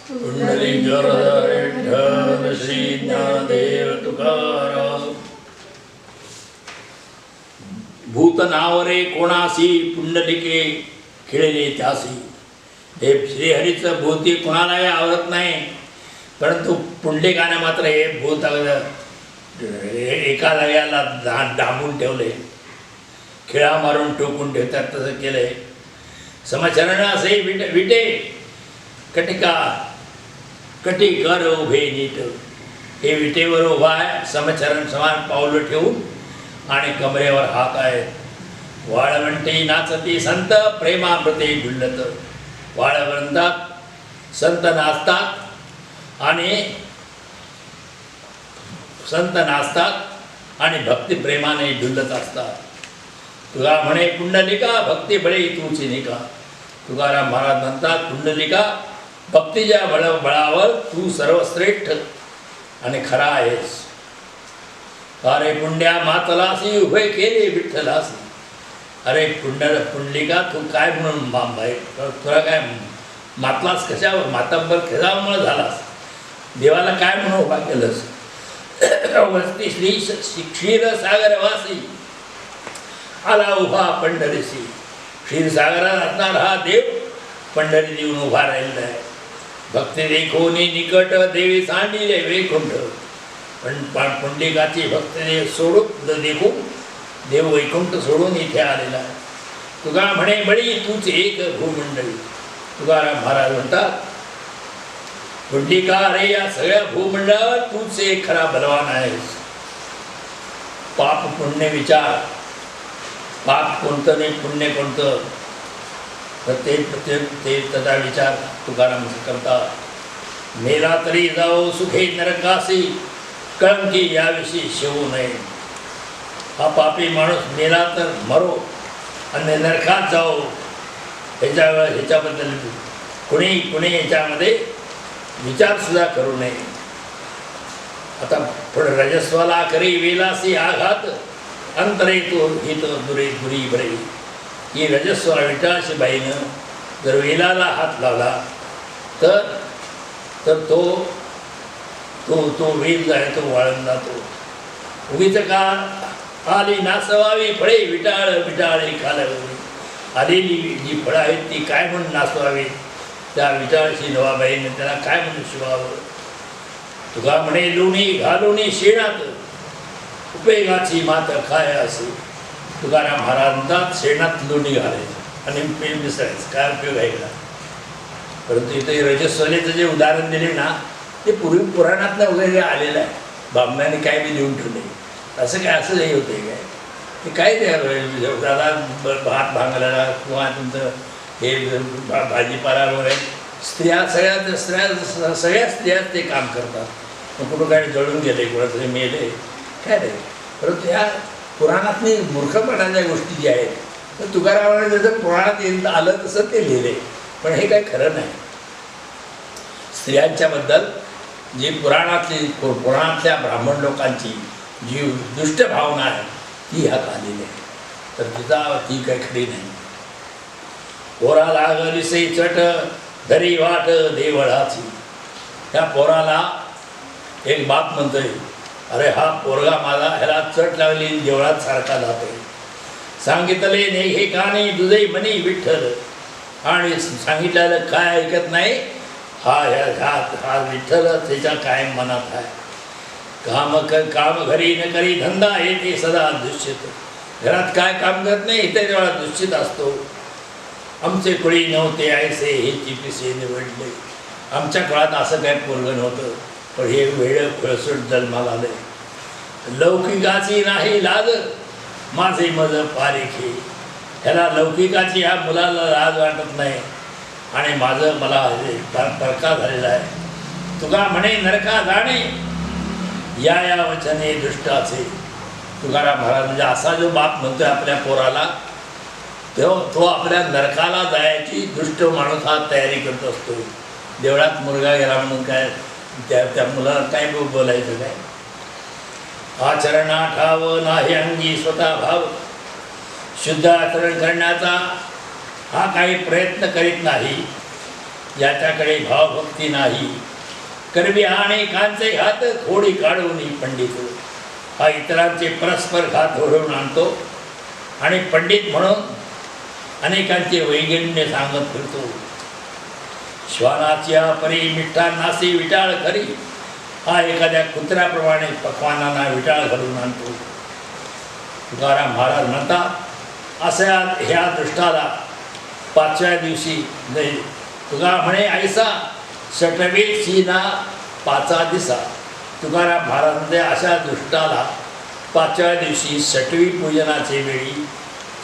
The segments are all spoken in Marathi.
पुंडलिक विठ्ठल श्री ज्ञानदेव तुकाराम. भूत नावरे कोणासी पुंडलिके खेळले त्यासी. हे श्रीहरीचं भूती कोणालाही आवडत नाही, परंतु पुंडलिकाने मात्र हे भूत एका जाग्याला डांबून ठेवले, खिळा मारून टोकून ठेवतात. तसं केलंय. समचरण असे विटे कटिका कटी कर उभे नीट. हे विटेवर उभा आहे, समचरण समान पावलं ठेवून आणि कमरेवर हात आहे. वाळवंटी नाचती संत प्रेमामृते झुलत. वाळवंतात संत नाचतात आणि भक्ती प्रेमाने झुलत असतात. तुला म्हणे पुंडलिका भक्ती बळी तूची निका. तुकाराम महाराज म्हणतात, पुंडलिका भक्तीच्या बळावर तू सर्वश्रेष्ठ आणि खरा आहेस. अरे पुंड्या मातलासी उभे केले विठ्ठलासी. अरे पुंडलिका तू काय म्हणून तुला काय मातलास कशावर, मातांबर कशामुळे झालास, देवाला काय म्हणून उभा केलंस. वस्ती श्री क्षीरसागरवासी आला उभा पंढरीसी. क्षीरसागरात असणारा हा देव पंढरी देऊन उभा राहिलेला आहे. भक्ती देखोनी निकट देवी सांडिले वैकुंठ. पण पुंडलिकाची भक्ती सोडून देखून देव वैकुंठ सोडून इथे आलेला आहे. तुका म्हणे बळी तूच एक भूमंडळी. तुकाराम महाराज म्हणतात, पुंडलिका अरे या सगळ्या भूमंडळावर तूच एक खरा बलवान आहेस. पाप पुण्य विचार, पाप कोणतं नाही पुण्य कोणतं, तर ते त्याचा विचार तुकाराम करतात. मेला तरी जाओ सुखे नरकासी कळंकी याविषयी शेवू नये. हा पापी माणूस मेला तर मरो आणि नरकात जाओ, ह्याच्याबद्दल कुणी याच्यामध्ये विचारसुद्धा करू नये. आता पुढे रजस्वाला करी वेलासी आघात अंतरे तो हित दुरे दुरी बरे. ही रजस्वाला विटाळशी बाईनं जर वेलाला हात लावला तर तो तो तो वेल आहे तो वाळून जातो. उगीच का आली नासवावी फळे विटाळ विटाळे खालावी. आलेली जी फळं आहेत ती काय म्हणून नासवावी, त्या विटाळशी नवाबाईने त्याला काय म्हणून शिवावं. तुका म्हणे लोणी घालूनी शेणात उपयोगाची मात काय असे. तुकाराम महाराज म्हणतात, शेणात लोणी घालायचं आणि पेन मिसळायचं, काय उपयोग आहे का. परंतु इथे रजस्वलेचं जे उदाहरण दिले ना, ते पूर्वी पुराणातनं वगैरे आलेलं आहे. बामणाने काय बी लिहून ठेवले. असं काय असं नाही होते काय, ते काय ते दादा भात भांगला किंवा तुमचं हे भाजीपाला वगैरे सगळ्या स्त्रिया ते काम करतात. मग कुठं काय जळून गेले, कोणातरी मेले काय नाही. परंतु ह्या पुराणातली मूर्खपणाच्या गोष्टी ज्या आहेत, तर तुकारामाने जसं पुराणात आलं तसं ते लिहिले. पण हे काही खरं नाही. स्त्रियांच्याबद्दल जी पुराणातल्या ब्राह्मण लोकांची जी दुष्ट भावना आहे ती ह्यात आलेली आहे, तर ती काही खरी नाही. पोरा लागलिसे चट धरी वाट देवळाची. त्या पोराला एक बाप म्हणतोय, अरे हा पोरगा माझा, ह्याला चट लागली देवळात सारखा जातोय. सांगितले नाही हे कानी दुधई मनी विठ्ठल. आणि सांगितलेलं काय ऐकत नाही. हा विठ्ठल त्याच्या कायम मनात आहे. काम घरी न करी धंदा येते सदा दुश्चित. घरात काय काम करत नाही, इथे तेवढा दुश्चित असतो. आमचे कुळी नव्हते ऐसे हे चिपिसे निवडले. आमच्या काळात असं काय पोरगं नव्हतं, पण हे वेळ खुळसूट जन्माला आले. लौकिकाची नाही लाज माझे मज पारेखे. ह्याला लौकिकाची ह्या मुलाला लाज वाटत नाही आणि मला परका झालेला आहे. तुका म्हणे नरका जाणे या वचने दृष्टाचे. तुकाराम महाराज म्हणजे असा जो बाप म्हणतोय आपल्या पोराला, तो आपल्या नरकाला जायची दुष्ट माणूस हा तयारी करत असतो. देवळात मुलगा गेला म्हणून काय त्या मुलाला काय बोलायचं काय. आचरणा ठाव नाही अंगी स्वतः भाव. शुद्ध आचरण करण्याचा हा काही प्रयत्न करीत नाही. याच्याकडे भावभक्ती नाही. करबी आणि कांचे घात थोडी काढून पंडित हा इतरांचे परस्पर घात घडवून आणतो आणि पंडित म्हणून अनेकांचे वैगण्य सांगत फिरतो. श्वानाच्या परी मिठ्ठा नासी विटाळ खरी हा एखाद्या कुत्र्याप्रमाणे पक्वानांना विटाळ घालून आणतो. तुकाराम महाराज म्हणतात अशा ह्या दृष्टाला 5व्या दिवशी तुका म्हणे ऐसा सटवे सीना 5 दिसा. तुकाराम महाराज म्हणते अशा दृष्टाला 5व्या दिवशी सटवी पूजनाचे वेळी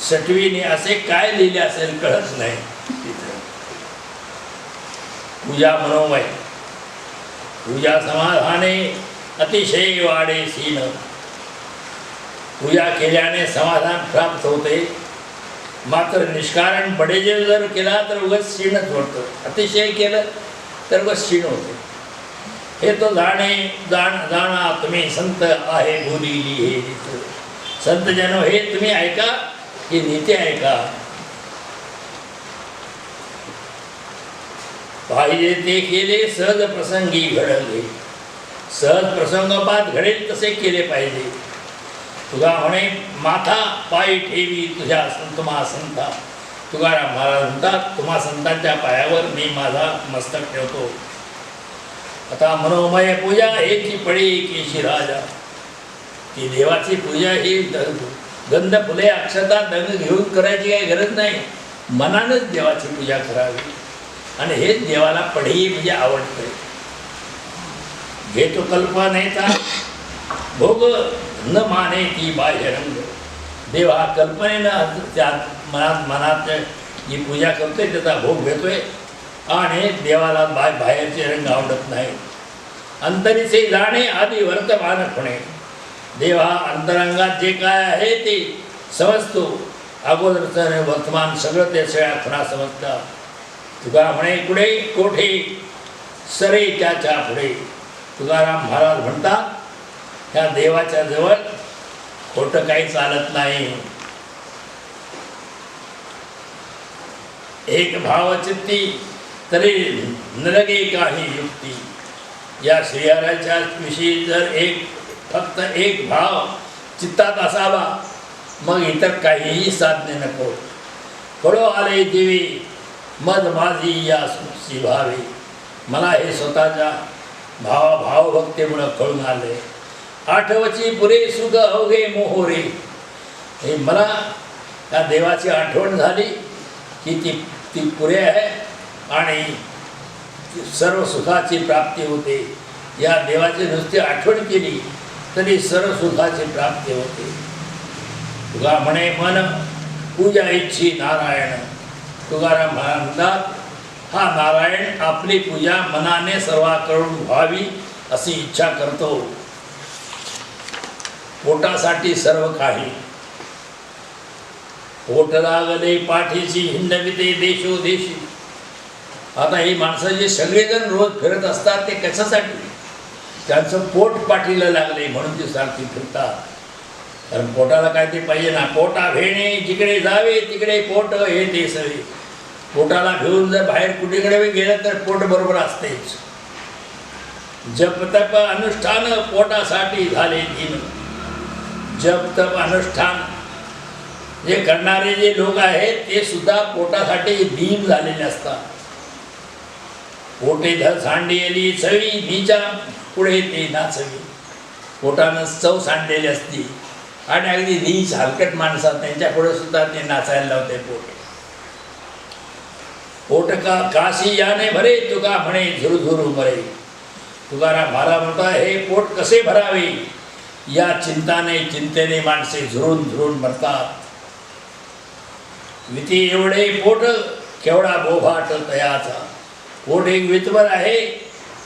सटवीने असे काय लिहिले असेल कळत नाही. पूजा मनोमय पूजा समाधाने अतिशय वाढे सीन. पूजा केल्याने समाधान प्राप्त होते. मात्र निष्कारण बडेजेव जर केला तर उगाच क्षीणच होतं. अतिशय केलं तर उगाच क्षीण होते. हे तो जाणा तुम्ही संत आहे बोलिली हे नीत. संत जनो हे तुम्ही ऐका हे नीती ऐका. पाहिजे ते केले सहज प्रसंगी घडले. सहज प्रसंगोपात घडेल तसे केले पाहिजे. तुका म्हणे माथा पायी ठेवी तुझ्या तुम्हा संता. तुकाराम महाराज म्हणतात तुम्हा संतांच्या पायावर मी माझा मस्तक ठेवतो. आता मनोमय पूजा एकी पडी केशी राजा. ती देवाची पूजा ही गंध फुले अक्षता दंग घेऊन करायची काही गरज नाही. मनानच देवाची पूजा करावी आणि हेच देवाला पढी म्हणजे आवडते. घेतो कल्पनेचा भोग न माने ती बाह्य रंग. देव हा कल्पनेनं त्या मनात जी पूजा करतोय त्याचा भोग घेतोय आणि देवाला बाहेरचे रंग आवडत नाही. अंतरीचे जाणे आधी वर्तमान खुणे. देव हा अंतरंगात जे काय आहे ते समजतो. अगोदरचं वर्तमान सगळं ते सगळ्या खुणा समजतात. तुका म्हणे पुढे कोठे सरे त्याच्या पुढे. तुकाराम महाराज म्हणतात ह्या देवाच्या जवळ खोटं काही चालत नाही. एक भावचित्ती तरी नरगे काही युक्ती. या श्रीहराच्या विषयी जर फक्त एक भाव चित्तात असावा मग इतर काहीही साधने नको. कळो आले देवी मद माझी या भावे. मला हे स्वतःच्या भावभक्तीमुळं कळून आले. आठवची पुरे सुख अवघे मोहोरे. हे मला त्या देवाची आठवण झाली की ती पुरे आहे आणि सर्व सुखाची प्राप्ती होते. या देवाची नुसती आठवण केली तरी सर्व सुखाची प्राप्ती होते. तुका म्हणे मन पूजा इच्छी नारायण. तुकाराम म्हणतात हा नारायण आपली पूजा मनाने सर्वांकडून व्हावी अशी इच्छा करतो. पोटासाठी सर्व काही. पोट लागले पाठीची हिंडविते देशोदेशी. आता ही माणसं जे सगळेजण रोज फिरत असतात ते कशासाठी? त्यांचं पोट पाठीला लागले म्हणून ते सारखी फिरतात. कारण पोटाला काय ते पाहिजे ना. पोटा भेणे जिकडे जावे तिकडे पोट हे ते सगळे. पोटाला घेऊन जर बाहेर कुठेकडे गेलं तर पोट बरोबर असतेच. जप तप अनुष्ठान पोटासाठी झाले दिन. जप तप अनुष्ठान जे करणारे जे लोक आहेत ते सुद्धा पोटासाठी दीन झालेले असतात. पोटे धर सांडेली चवी नीच्या पुढे ते नाचवी. पोटानं चव सांडलेली असती आणि अगदी नीच हलकट माणसात त्यांच्या पुढे सुद्धा ते नाचायला लावते. पोट का काशी याने भरे तुका म्हणे झुरझुरू मरे. तुकाराम महाराज म्हणतात हे पोट कसे भरावे या चिंतेने माणसे झुरून झुरून मरतात. विती एवढे पोट केवढा बोभाट तयाचा. पोट एक वितभर आहे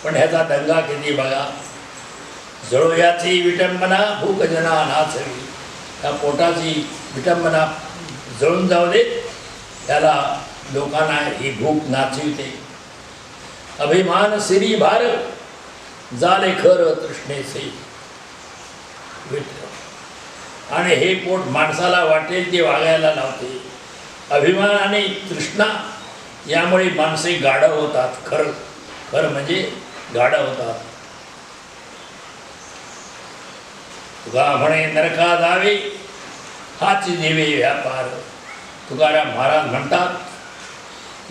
पण ह्याचा दंगा किती बघा. जळोयाची विटंबना भूक जना नाचवी. त्या पोटाची विटंबना जळून जाऊ देत त्याला लोकांना ही भूक नाचविते. अभिमान सिरी भार जाले खर तृष्णेचे. आणि हे पोट माणसाला वाटेल ते वागायला लावते. अभिमान आणि तृष्णा यामुळे माणसे गाढ होतात. खरं खरं म्हणजे गाढ होतात. तुका म्हणे नरका जावे हाच देवे व्यापार. तुकाराम महाराज म्हणतात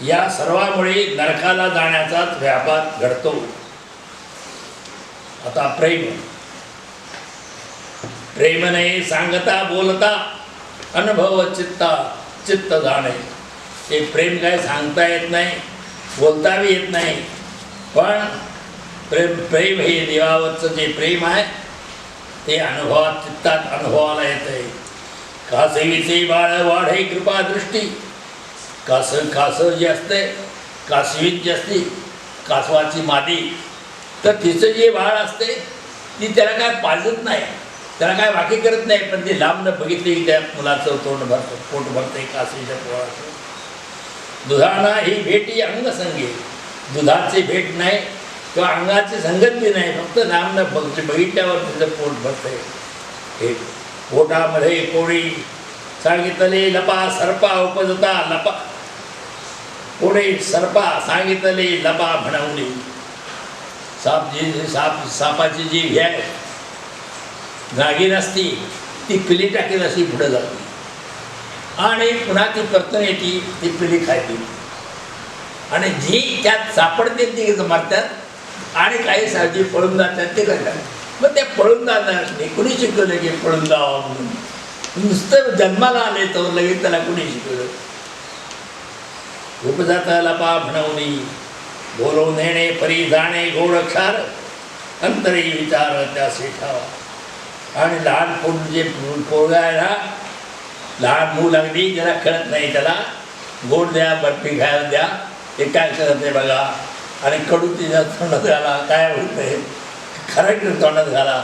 या सर्वामुळे नरकाला जाण्याचाच व्यापार घडतो. आता प्रेम नाही सांगता बोलता अनुभव चित्त जाणे. ते प्रेम काय सांगता येत नाही, बोलता बी येत नाही, पण प्रेम हे देवावरचं जे प्रेम आहे ते अनुभवात चित्तात अनुभवाला येत आहे. कासवीचे बाळ वाढे कृपा दृष्टी. कास जे असते, कासवीत जे असते, कासवाची मादी, तर तिचं जे बाळ असते ती त्याला काय पाजत नाही, त्याला काय वाकी करत नाही, पण ती लांबनं बघितली की त्या मुलाचं तोंड भरतं, पोट भरते कासवीच्या पोळाचं. दुधाना ही भेटी अंगसंगे. दुधाची भेट नाही किंवा अंगाची संगत बी नाही, फक्त लांबनं बघितल्यावर तिचं पोट भरते. हे पोटामध्ये कोणी सांगितले लपा सर्पा उपजता लपा. कोणी सर्पा सांगितले लपा म्हणवली. सापाची जी हे आहे नागिन असती ती पिली टाकीत अशी पुढे जाते आणि पुन्हा ती परतून येते, ती पिली खायची आणि जी त्यात सापडते ती मारतात आणि काही साधी पळून जातात ते करतात. मग ते पळून जाणार नाही. कुणी शिकवलं की पळून जावं म्हणून? नुसतं जन्माला आले तर लगेच त्याला कुणी शिकवलं? उपजाता लपा म्हणवणी बोलवून नेणे परी जाणे गोडक्षार अंतरी विचार त्यासे ठावा. आणि लहान पोरगा आहे ना, लहान मूल अगदी ज्याला कळत नाही त्याला गोड द्या, बर्फी खायला द्या, ते काय करत आहे बघा, आणि कडू तिच्या तोंडात घाला, काय होत नाही खरं तोंडात घाला.